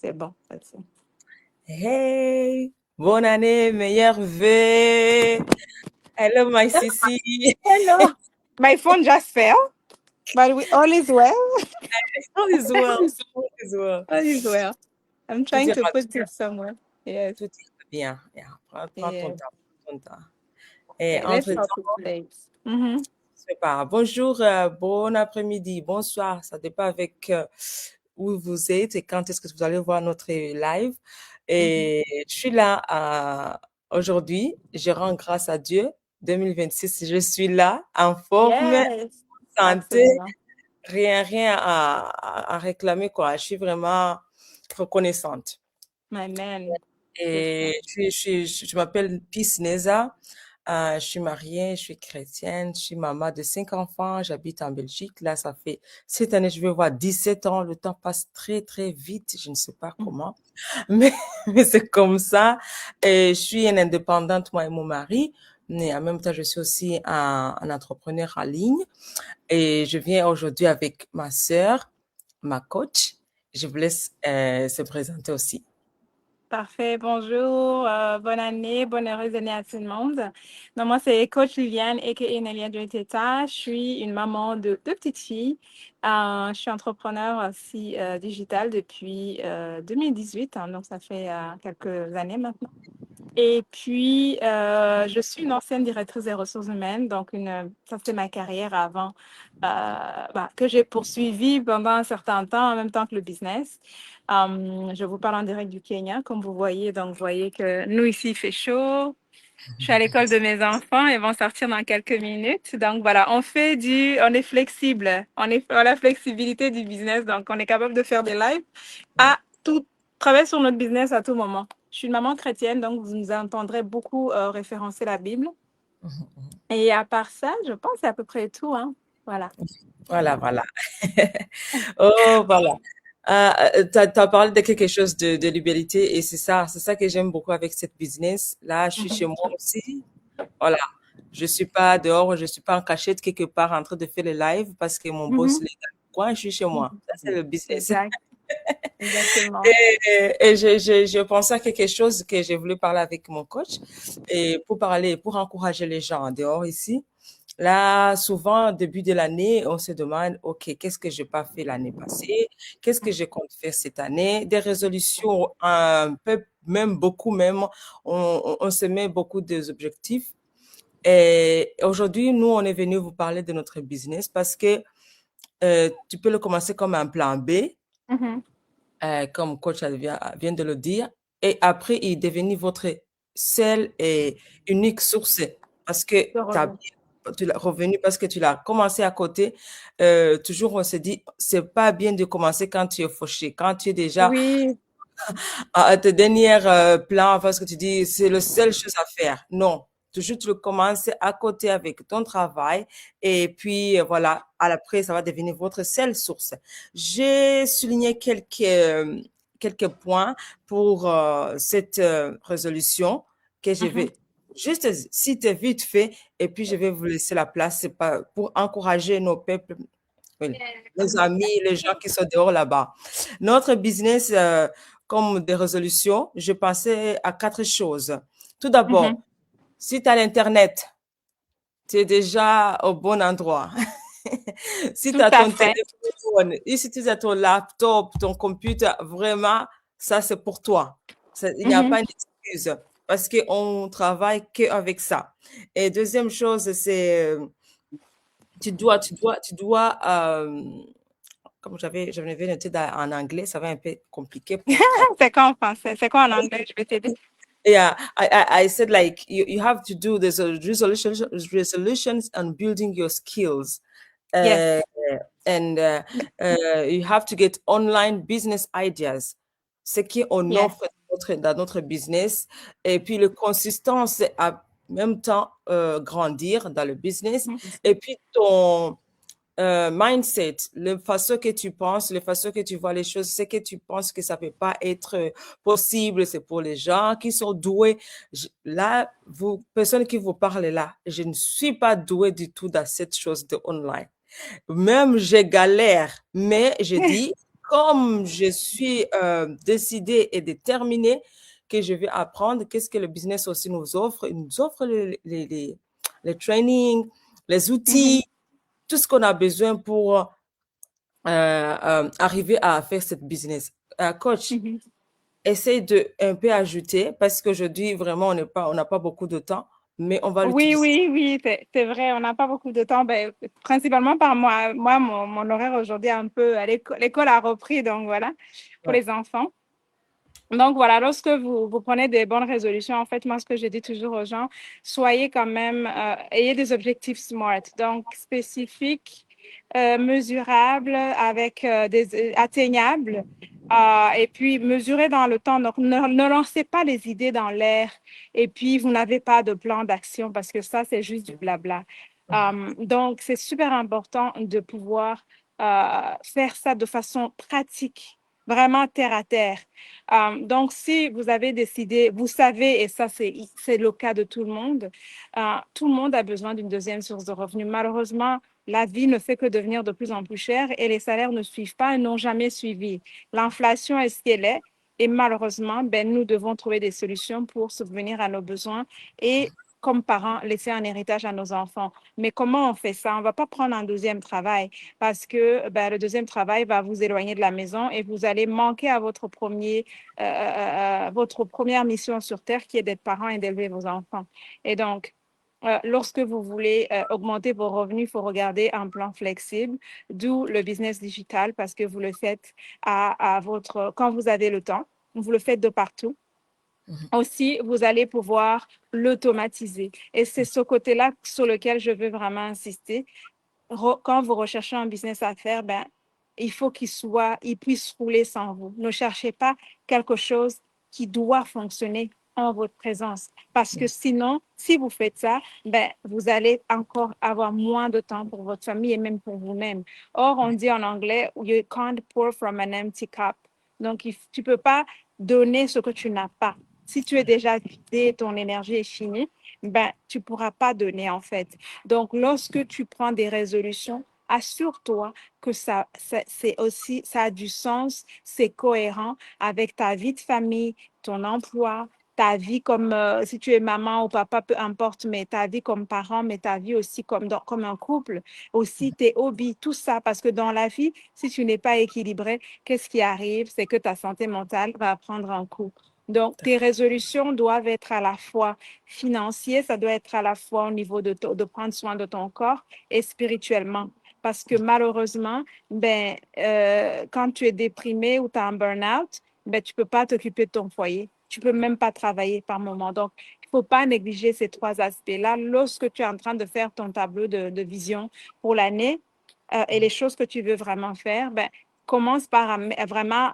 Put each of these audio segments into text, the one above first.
C'est bon, vas-y. Hey, bonne année, meilleurs vœux. Hello, my sissy. Hello. My phone just fell, but all is well. All is well. All is well. All is well. I'm Tout trying ira, to put it somewhere. Yes. tout ira bien. Yeah, prends ton Yes. temps. Prends ton temps. Et Okay, let's entre-temps, hope it plays. Mm-hmm. c'est pas bonjour, bon après-midi, bonsoir. Ça dépend avec où vous êtes et quand est-ce que vous allez voir notre live. Mm-hmm. Et je suis là aujourd'hui. Je rends grâce à Dieu. 2026, je suis là, en forme, Yes. santé. Absolument. Rien à réclamer, quoi. Je suis vraiment reconnaissante. My man. Good Et friend. je m'appelle Peace Neza. Je suis mariée, je suis chrétienne, je suis maman de 5 enfants, j'habite en Belgique. Là, ça fait, cette année, je vais voir 17 ans. Le temps passe très, très vite. Je ne sais pas comment, mais, mais c'est comme ça. Et je suis une indépendante, moi et mon mari. Mais en même temps, je suis aussi un entrepreneur en ligne. Et je viens aujourd'hui avec ma sœur, ma coach. Je vous laisse se présenter aussi. Parfait. Bonjour. Bonne année. Bonne heureuse année à tout le monde. Donc, moi, c'est Coach Liliane, a.k.a. Nelia Teta. Je suis une maman de deux petites filles. Je suis entrepreneur aussi digital depuis 2018. Hein, donc, ça fait quelques années maintenant. Et puis, je suis une ancienne directrice des ressources humaines. Donc, ça, c'est ma carrière avant, que j'ai poursuivie pendant un certain temps, en même temps que le business. Je vous parle en direct du Kenya, comme vous voyez. Donc, vous voyez que nous, ici, il fait chaud. Je suis à l'école de mes enfants. Ils vont sortir dans quelques minutes. Donc, voilà, on est flexible. On a la flexibilité du business. Donc, on est capable de faire des lives à tout, travailler sur notre business à tout moment. Je suis une maman chrétienne, donc vous nous entendrez beaucoup référencer la Bible. Et à part ça, je pense que c'est à peu près tout, hein. Voilà. Voilà, voilà. Oh, voilà. Tu as parlé de quelque chose de libéralité et c'est ça que j'aime beaucoup avec cette business. Là, je suis chez moi aussi. Voilà. Je suis pas dehors, je suis pas en cachette quelque part en train de faire le live parce que mon boss Mhm. est dans le coin, je suis chez moi. Ça, c'est le business. Exact. Exactement. Et je pensais à quelque chose que j'ai voulu parler avec mon coach et pour encourager les gens en dehors ici. Là, souvent, au début de l'année, on se demande, OK, qu'est-ce que j'ai pas fait l'année passée? Qu'est-ce que je compte faire cette année? Des résolutions, un peu, même beaucoup même, on se met beaucoup d'objectifs. Et aujourd'hui, nous, on est venu vous parler de notre business parce que tu peux le commencer comme un plan B, Mhm. comme coach vient de le dire, et après, il est devenu votre seule et unique source parce que Je reviens. tu l'as revenu parce que tu l'as commencé à côté. Toujours, on se dit, c'est pas bien de commencer quand tu es fauché, quand tu es déjà Oui. à tes dernières plans parce que tu dis, c'est la seule chose à faire. Non. Toujours, tu le commences à côté avec ton travail et puis voilà, à l'après, ça va devenir votre seule source. J'ai souligné quelques points pour cette résolution que je Mhm. vais juste citer vite fait et puis je vais vous laisser la place c'est pas pour encourager nos peuples, oui, nos amis, les gens qui sont dehors là-bas. Notre business, comme des résolutions, je pensais à quatre choses. Tout Mhm. d'abord, si tu as l'Internet, tu es déjà au bon endroit. Si tu Tout as à ton fait. téléphone, et si tu as ton laptop, ton computer, vraiment, ça c'est pour toi. Il n'y a Mhm. pas d'excuse parce qu'on travaille qu'avec ça. Et deuxième chose, c'est tu dois, comme j'avais noté en anglais, ça va un peu compliqué pour traduire. C'est quoi en français? C'est quoi en anglais? Je vais t'aider. Yeah, I said like you have to do this resolutions and building your skills. Yes. Uh, and you have to get online business ideas. Ce qu'on Yes. offre dans notre business. Et puis, le consistance, c'est en même temps grandir dans le business. Mhm. Et puis, ton mindset, la façon que tu penses, la façon que tu vois les choses, c'est que tu penses que ça peut pas être possible, c'est pour les gens qui sont doués. Là, vous, personne qui vous parle là, je ne suis pas douée du tout dans cette chose de online. Même je galère, mais je dis, comme je suis décidée et déterminée que je vais apprendre, qu'est-ce que le business aussi nous offre? Il nous offre les trainings, les Mhm, outils, tout ce qu'on a besoin pour arriver à faire cette business. Coach, mhm. essaye de un peu ajouter parce qu'aujourd'hui, vraiment, on n'a pas beaucoup de temps, mais on va Oui, l'utiliser. oui, oui, c'est vrai, on n'a pas beaucoup de temps. Ben, principalement par moi. Moi, mon horaire aujourd'hui est un peu à l'école. L'école a repris, donc voilà, pour Ouais. les enfants. Donc voilà, lorsque vous prenez des bonnes résolutions, en fait, moi, ce que je dis toujours aux gens, soyez quand même, ayez des objectifs SMART, donc spécifiques, mesurables, avec atteignables, et puis mesurez dans le temps. Donc ne lancez pas les idées dans l'air, et puis vous n'avez pas de plan d'action parce que ça, c'est juste du blabla. Donc c'est super important de pouvoir faire ça de façon pratique, vraiment terre à terre. Donc, si vous avez décidé, vous savez, et ça, c'est le cas de tout le monde a besoin d'une deuxième source de revenus. Malheureusement, la vie ne fait que devenir de plus en plus chère et les salaires ne suivent pas et n'ont jamais suivi. L'inflation est ce qu'elle est et malheureusement, ben, nous devons trouver des solutions pour subvenir à nos besoins et, comme parents, laisser un héritage à nos enfants. Mais comment on fait ça? On ne va pas prendre un deuxième travail parce que ben, le deuxième travail va vous éloigner de la maison et vous allez manquer à votre première mission sur Terre qui est d'être parent et d'élever vos enfants. Et donc, lorsque vous voulez augmenter vos revenus, il faut regarder un plan flexible, d'où le business digital parce que vous le faites quand vous avez le temps, vous le faites de partout. Aussi, vous allez pouvoir l'automatiser. Et c'est ce côté-là sur lequel je veux vraiment insister. Quand vous recherchez un business à faire, ben, il puisse rouler sans vous. Ne cherchez pas quelque chose qui doit fonctionner en votre présence. Parce que sinon, si vous faites ça, ben, vous allez encore avoir moins de temps pour votre famille et même pour vous-même. Or, on dit en anglais, you can't pour from an empty cup. Donc, tu ne peux pas donner ce que tu n'as pas. Si tu es déjà vidé, ton énergie est finie, ben, tu ne pourras pas donner en fait. Donc, lorsque tu prends des résolutions, assure-toi que ça a du sens, c'est cohérent avec ta vie de famille, ton emploi, ta vie comme si tu es maman ou papa, peu importe, mais ta vie comme parent, mais ta vie aussi comme un couple, aussi tes hobbies, tout ça. Parce que dans la vie, si tu n'es pas équilibré, qu'est-ce qui arrive? C'est que ta santé mentale va prendre un coup. Donc, tes résolutions doivent être à la fois financier, ça doit être à la fois au niveau de prendre soin de ton corps et spirituellement. Parce que malheureusement, ben, quand tu es déprimé ou tu as un burn-out, ben, tu ne peux pas t'occuper de ton foyer. Tu ne peux même pas travailler par moment. Donc, il ne faut pas négliger ces trois aspects-là lorsque tu es en train de faire ton tableau de vision pour l'année et les choses que tu veux vraiment faire. Ben, commence par vraiment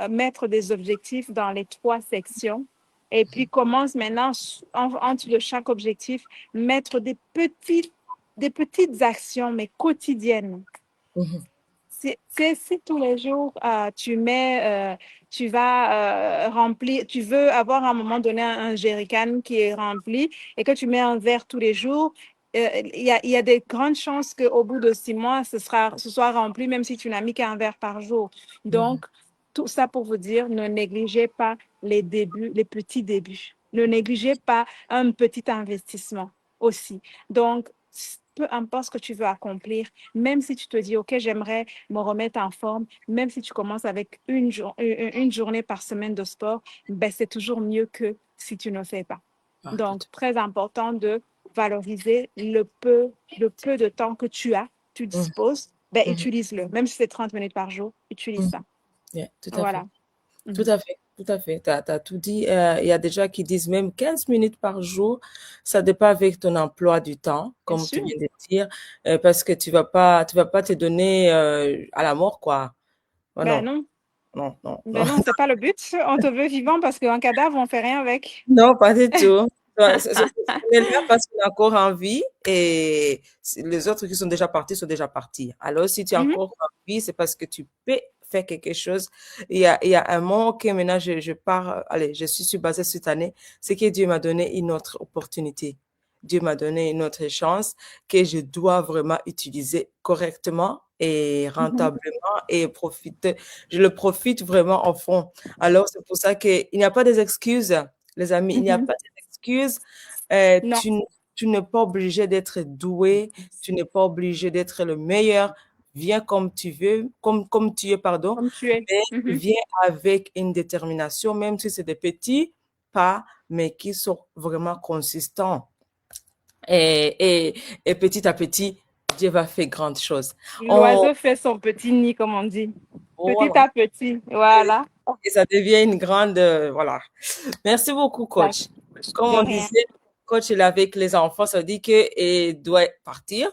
mettre des objectifs dans les trois sections et puis commence maintenant, en dessous de chaque objectif, mettre des petites actions, mais quotidiennes. Mhm. Si tous les jours, tu vas remplir, tu veux avoir à un moment donné un jerrycan qui est rempli et que tu mets un verre tous les jours, il y a des grandes chances qu'au bout de 6 mois, ce soit rempli, même si tu n'as mis qu'un verre par jour. Mhm. Donc, tout ça pour vous dire, ne négligez pas les débuts, les petits débuts. Ne négligez pas un petit investissement aussi. Donc, peu importe ce que tu veux accomplir, même si tu te dis, OK, j'aimerais me remettre en forme, même si tu commences avec une journée par semaine de sport, ben, c'est toujours mieux que si tu ne fais pas. Ah, tout Donc, très important de valoriser le peu de temps que tu à fait. disposes, ben, Mhm. utilise-le. Même si c'est 30 minutes par jour, utilise Mhm. ça. Yeah, tout à fait. Voilà. Tout Mhm. à fait. Tout à fait. Tu as tout dit. Il y a des gens qui disent même 15 minutes par jour. Ça dépend avec ton emploi du temps, Bien comme tu sûr. viens de dire, parce que tu vas pas te donner à la mort, quoi. Oh, Ben non, non. non, non, non. Ben non, c'est pas le but. On te veut vivant parce qu'un cadavre, on fait rien avec. Non, pas du tout. Ouais, on est là parce qu'on a encore envie et les autres qui sont déjà partis sont déjà partis. Alors, si tu as Mhm. encore envie, c'est parce que tu peux faire quelque chose. Il y a un moment que maintenant je pars, allez, je suis basée cette année, c'est que Dieu m'a donné une autre opportunité Dieu m'a donné une autre chance que je dois vraiment utiliser correctement et Mhm. rentablement et profiter. Je le profite vraiment en fond. Alors, c'est pour ça qu'il n'y a pas d'excuses, les amis, il n'y a Mhm. pas d'excuses. Non, Tu n'es pas obligé d'être doué, tu n'es pas obligé d'être le meilleur. Viens comme tu veux, comme tu es, pardon, comme tu es. mais Mhm. viens avec une détermination, même si c'est des petits pas, mais qui sont vraiment consistants. Et petit à petit, Dieu va faire grandes choses. On, L'oiseau fait son petit nid, comme on dit. Petit voilà. à petit. Et, Voilà. et ça devient une grande, voilà. Merci beaucoup, D'accord. coach. Comme De on rien. disait, coach, il est avec les enfants, ça dit qu'il doit partir.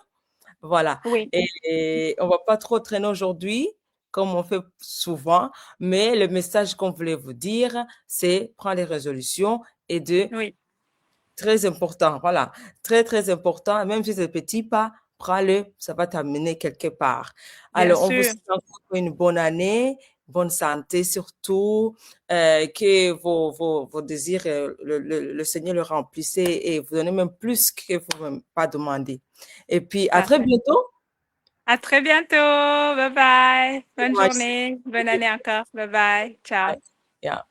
Voilà. Oui, Et on va pas trop traîner aujourd'hui, comme on fait souvent, mais le message qu'on voulait vous dire, c'est prendre les résolutions et de oui, très important, voilà, très, très important, même si c'est petit pas, prends-le, ça va t'amener quelque part. bien Alors, on vous sûr. souhaite encore une bonne année, bonne santé surtout, que vos désirs, le Seigneur le remplisse et vous donne même plus que vous même pas demandé. Et puis, à très Parfait. bientôt. À très bientôt. Bye bye. Bonne Moi, je- journée. Bonne année encore. Bye bye. Ciao. Yeah.